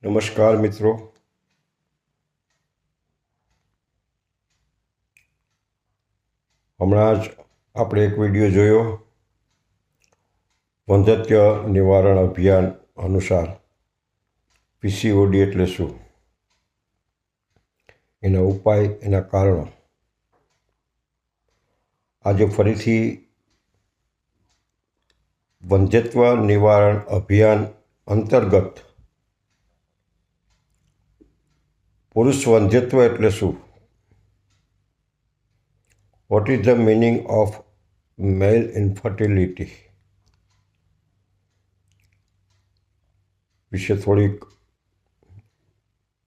નમસ્કાર મિત્રો. હમણાં જ આપણે એક વિડીયો જોયો વંધ્યત્વ નિવારણ અભિયાન અનુસાર પીસીઓડી એટલે શું, એના ઉપાય, એના કારણો. આજે ફરીથી વંધ્યત્વ નિવારણ અભિયાન અંતર્ગત પુરુષ વંધ્યત્વ એટલે શું, what is the meaning of male infertility વિશે થોડીક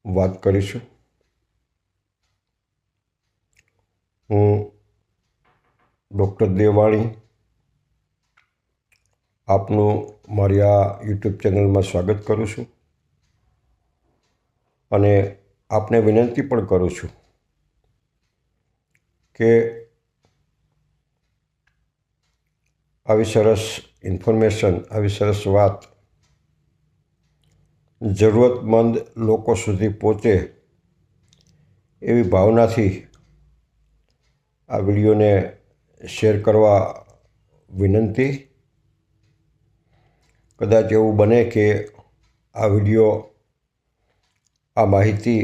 વાત કરીશું. હું ડૉક્ટર દેવાણી આપનું મારી આ યુટ્યુબ ચેનલમાં સ્વાગત કરું છું અને આપને વિનંતી પણ કરું છું કે આવી સરસ ઇન્ફોર્મેશન, આવી સરસ વાત જરૂરતમંદ લોકો સુધી પહોંચે એવી ભાવનાથી આ વિડીયોને શેર કરવા વિનંતી. કદાચ એવું બને કે આ વિડીયો, આ માહિતી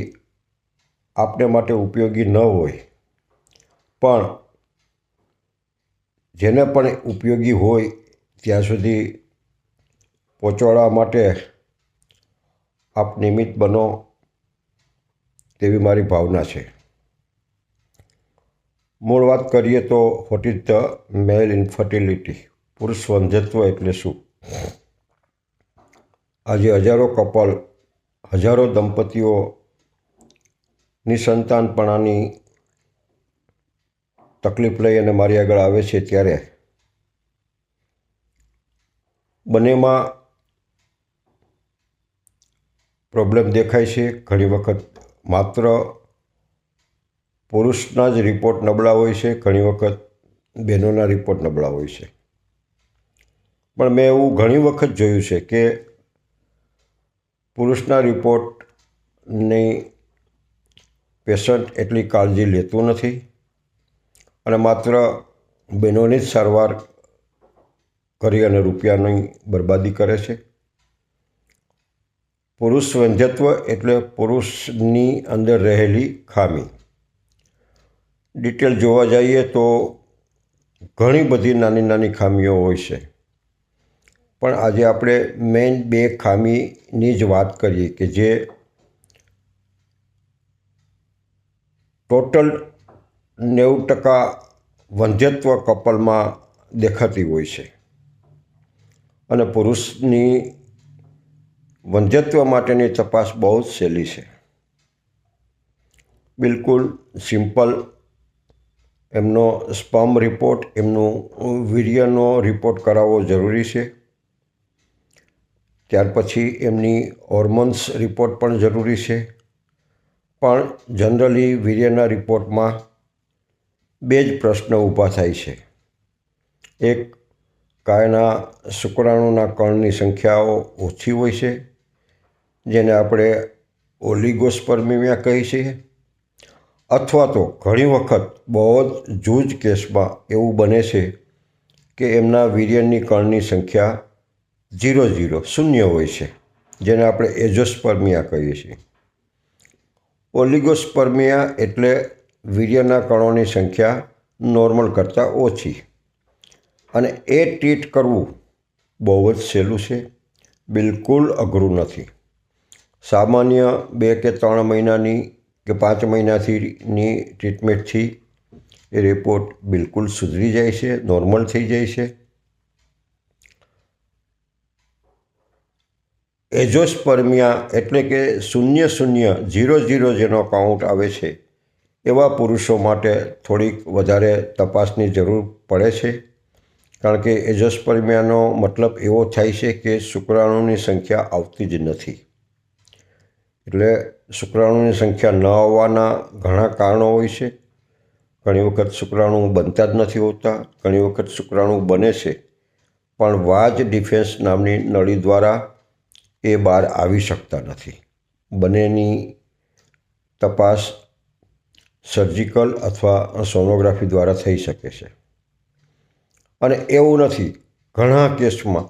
આપને માટે ઉપયોગી ન હોય, પણ જેને પણ ઉપયોગી હોય ત્યાં સુધી પહોંચાડવા માટે આપ નિમિત્ત બનો તેવી મારી ભાવના છે. મૂળ વાત કરીએ તો what is the male infertility, પુરુષ વંધ્યત્વ એટલે શું. આજે હજારો દંપતીઓ નિસંતાનપણાની તકલીફ લઈ અને મારી આગળ આવે છે, ત્યારે બંનેમાં પ્રોબ્લેમ દેખાય છે. ઘણી વખત માત્ર પુરુષના જ રિપોર્ટ નબળા હોય છે, ઘણી વખત બહેનોના રિપોર્ટ નબળા હોય છે. પણ મેં એવું ઘણી વખત જોયું છે કે પુરુષના રિપોર્ટની પેશન્ટ એટલી કાળજી લેતું નથી અને માત્ર બહેનોની જ સારવાર કરી અને રૂપિયાની બરબાદી કરે છે. પુરુષ વંધ્યત્વ એટલે પુરુષની અંદર રહેલી ખામી. ડિટેલ જોવા જઈએ તો ઘણી બધી નાની નાની ખામીઓ હોય છે, પણ આજે આપણે મેઇન 2 ખામીની જ વાત કરીએ કે જે ટોટલ 90% વંધ્યત્વ કપલમાં દેખાતી હોય છે. અને પુરુષની વંધ્યત્વ માટેની તપાસ બહુ જ સહેલી છે. બિલકુલ સિમ્પલ. એમનો સ્પર્મ રિપોર્ટ, એમનું વીર્યનો રિપોર્ટ કરાવવો જરૂરી છે. ત્યાર પછી એમની હોર્મોન્સ રિપોર્ટ પણ જરૂરી છે. પણ જનરલી વીર્યના રિપોર્ટમાં 2 જ પ્રશ્ન ઊભા થાય છે. એક, કાયના શુક્રાણુના કણની સંખ્યાઓ ઓછી હોય છે, જેને આપણે ઓલિગોસ્પર્મિયા કહીએ છીએ, અથવા તો ઘણી વખત બહુ જ જૂજ કેસમાં એવું બને છે કે એમના વીર્યની કણની સંખ્યા 0 હોય છે, જેને આપણે એઝોસ્પર્મિયા કહીએ છીએ. ઓલિગોસ્પર્મિયા એટલે વીર્યના કણોની સંખ્યા નોર્મલ કરતાં ઓછી, અને એ ટ્રીટ કરવું બહુ જ સહેલું છે, બિલકુલ અઘરું નથી. સામાન્ય 2 કે 3 મહિનાની કે 5 મહિનાથીની ટ્રીટમેન્ટથી એ રિપોર્ટ બિલકુલ સુધરી જાય છે, નોર્મલ થઈ જાય છે. એઝોસ્પર્મિયા એટલે કે 0 જેનો કાઉન્ટ આવે છે, એવા પુરુષો માટે થોડીક વધારે તપાસની જરૂર પડે છે. કારણ કે એઝોસ્પર્મિયાનો મતલબ એવો થાય છે કે શુક્રાણુની સંખ્યા આવતી જ નથી. એટલે શુક્રાણુની સંખ્યા ન આવવાના ઘણા કારણો હોય છે. ઘણી વખત શુક્રાણુ બનતા જ નથી હોતા, ઘણી વખત શુક્રાણુ બને છે પણ વાજ ડિફેન્સ નામની નળી દ્વારા એ બહાર આવી શકતા નથી. બંનેની તપાસ સર્જિકલ અથવા સોનોગ્રાફી દ્વારા થઈ શકે છે. અને એવું નથી, ઘણા કેસમાં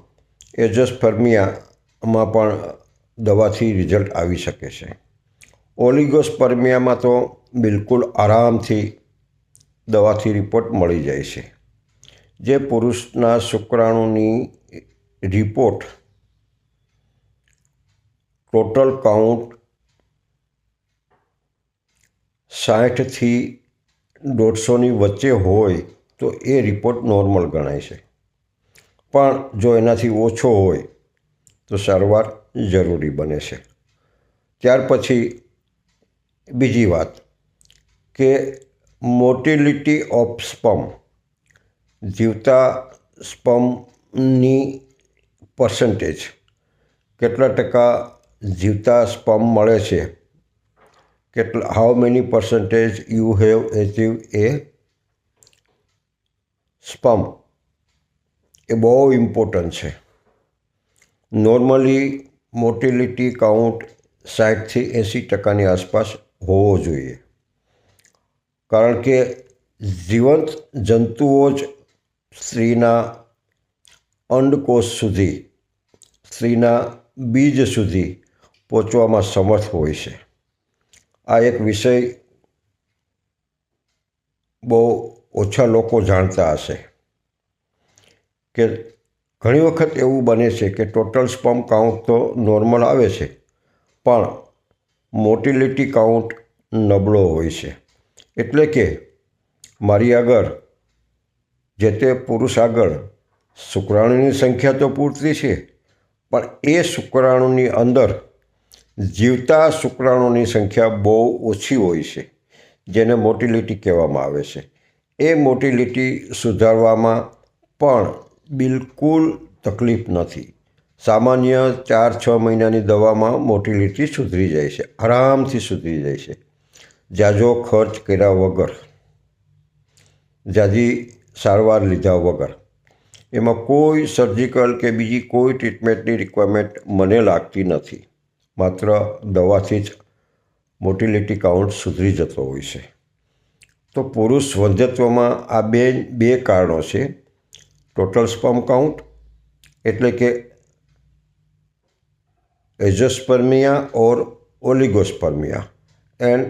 એજોસ્પર્મિયામાં પણ દવાથી રિઝલ્ટ આવી શકે છે. ઓલિગોસ્પર્મિયામાં તો બિલકુલ આરામથી દવાથી રિપોર્ટ મળી જાય છે. જે પુરુષના શુક્રાણુની રિપોર્ટ ટોટલ કાઉન્ટ 60થી 150ની વચ્ચે હોય તો એ રિપોર્ટ નોર્મલ ગણાય છે. પણ જો એનાથી ઓછો હોય તો સારવાર જરૂરી બને છે. ત્યાર પછી બીજી વાત કે મોટિલિટી ઓફ સ્પર્મ, જીવતા સ્પર્મની પર્સન્ટેજ, કેટલા ટકા જીવતા સ્પર્મ મળે છે, how many percentage you have achieve a sperm, એ બહુ ઇમ્પોર્ટન્ટ છે. નોર્મલી મોટિલિટી કાઉન્ટ 60થી 80% આસપાસ હોવો જોઈએ. કારણ કે જીવંત જંતુઓ જ સ્ત્રીના અંડકોષ સુધી, સ્ત્રીના બીજ સુધી પહોંચવામાં સમર્થ હોય છે. આ એક વિષય બહુ ઓછા લોકો જાણતા હશે કે ઘણી વખત એવું બને છે કે ટોટલ સ્પર્મ કાઉન્ટ તો નોર્મલ આવે છે, પણ મોટિલિટી કાઉન્ટ નબળો હોય છે. એટલે કે મારી આગળ, જે તે પુરુષ આગળ શુક્રાણુની સંખ્યા તો પૂરતી છે, પણ એ શુક્રાણુની અંદર જીવતા શુક્રાણુની સંખ્યા બહુ ઓછી હોય છે, જેને મોટિલિટી કહેવામાં આવે છે. એ મોટિલિટી સુધારવામાં પણ બિલકુલ તકલીફ નથી. સામાન્ય 4-6 મહિનાની દવામાં મોટિલિટી સુધરી જાય છે, આરામથી સુધરી જાય છે, ઝાઝો ખર્ચ કર્યા વગર, ઝાઝી સારવાર લીધા વગર. એમાં કોઈ સર્જિકલ કે બીજી કોઈ ટ્રીટમેન્ટની રિક્વાયરમેન્ટ મને લાગતી નથી. માત્ર દવાથી જ મોટિલિટી કાઉન્ટ સુધરી જતો હોય છે. તો પુરુષ વંધ્યત્વમાં આ બે કારણો છે: ટોટલ સ્પર્મ કાઉન્ટ એટલે કે azoospermia or oligospermia, and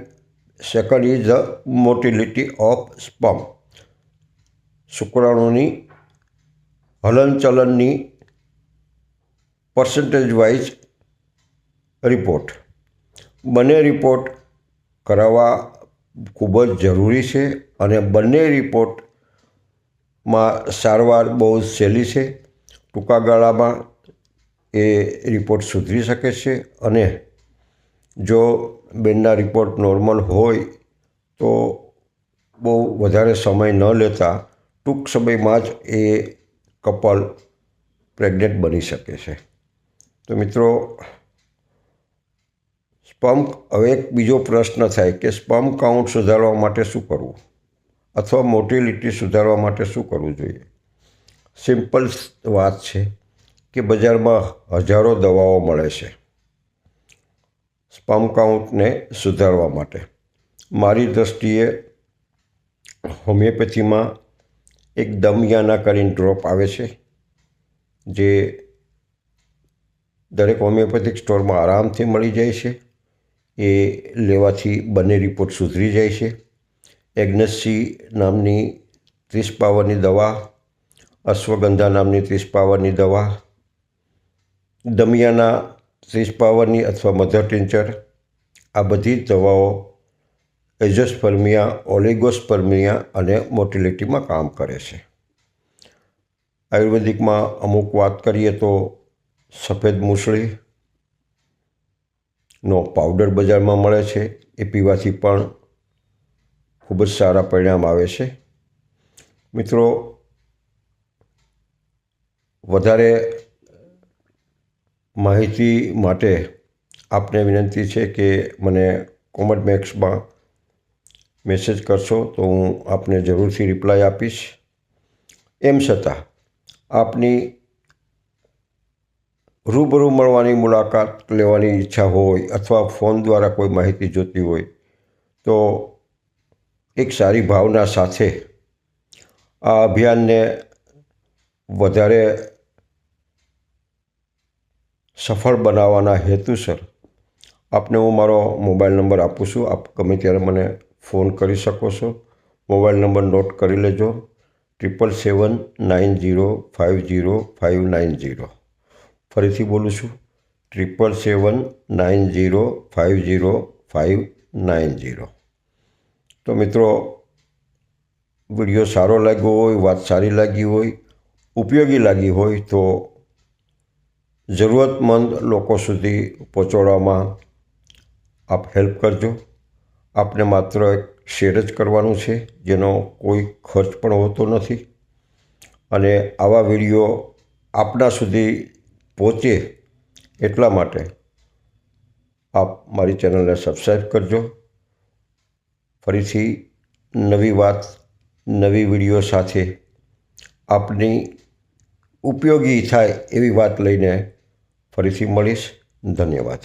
second is the motility of sperm, શુક્રાણુની હલનચલનની પર્સન્ટેજ વાઇઝ રિપોર્ટ. બંને રિપોર્ટ કરાવવા ખૂબ જ જરૂરી છે અને બંને રિપોર્ટમાં સારવાર બહુ સહેલી છે. ટૂંકા ગાળામાં એ રિપોર્ટ સુધરી શકે છે અને જો બેનના રિપોર્ટ નોર્મલ હોય તો બહુ વધારે સમય ન લેતા ટૂંક સમયમાં જ એ કપલ પ્રેગ્નન્ટ બની શકે છે. તો મિત્રો, હવે એક બીજો પ્રશ્ન થાય કે સ્પર્મ કાઉન્ટ સુધારવા માટે શું કરવું, અથવા મોટિલિટી સુધારવા માટે શું કરવું જોઈએ. સિમ્પલ વાત છે કે બજારમાં હજારો દવાઓ મળે છે સ્પર્મ કાઉન્ટને સુધારવા માટે. મારી દૃષ્ટિએ હોમિયોપેથીમાં એક દમયાના કરીને ડ્રોપ આવે છે, જે દરેક હોમિયોપેથિક સ્ટોરમાં આરામથી મળી જાય છે. એ લેવાથી બંને રિપોર્ટ સુધરી જાય છે. એગ્નસી નામની 30 પાવરની દવા, અશ્વગંધા નામની 30 પાવરની દવા, દમિયાના 30 પાવરની અથવા મધર ટિંચર, આ બધી દવાઓ એઝોસ્પર્મિયા, ઓલિગોસ્પર્મિયા અને મોટિલિટીમાં કામ કરે છે. આયુર્વેદિકમાં અમુક વાત કરીએ તો સફેદ મૂસળીનો પાવડર બજારમાં મળે છે, એ પીવાથી પણ ખૂબ જ સારા પરિણામ આવે છે. મિત્રો, વધારે માહિતી માટે આપને વિનંતી છે કે મને કોમેન્ટ બોક્સમાં મેસેજ કરશો તો હું આપને જરૂરથી રિપ્લાય આપીશ. એમ છતાં આપની રૂબરૂ મળવાની મુલાકાત લેવાની ઈચ્છા હોય અથવા ફોન દ્વારા કોઈ માહિતી જોતી હોય તો એક સારી ભાવના સાથે આ અભિયાનને વધારે સફળ બનાવવાના હેતુસર આપને હું મારો મોબાઈલ નંબર આપું છું. આપ ગમે ત્યારે મને ફોન કરી શકો છો. મોબાઈલ નંબર નોટ કરી લેજો: 7779050590. ફરીથી બોલું છું: 7779050590. તો મિત્રો, વિડીયો સારો લાગ્યો હોય, વાત સારી લાગી હોય, ઉપયોગી લાગી હોય તો જરૂરતમંદ લોકો સુધી પહોંચાડવામાં આપ હેલ્પ કરજો. આપને માત્ર એક શેર જ કરવાનું છે, જેનો કોઈ ખર્ચ પણ હોતો નથી. અને આવા વિડીયો આપના સુધી પહોંચે એટલા માટે આપ મારી ચેનલને સબસ્ક્રાઈબ કરજો. ફરીથી નવી વાત, નવી વિડીયો સાથે આપની ઉપયોગી થાય એવી વાત લઈને ફરીથી મળીશ. ધન્યવાદ.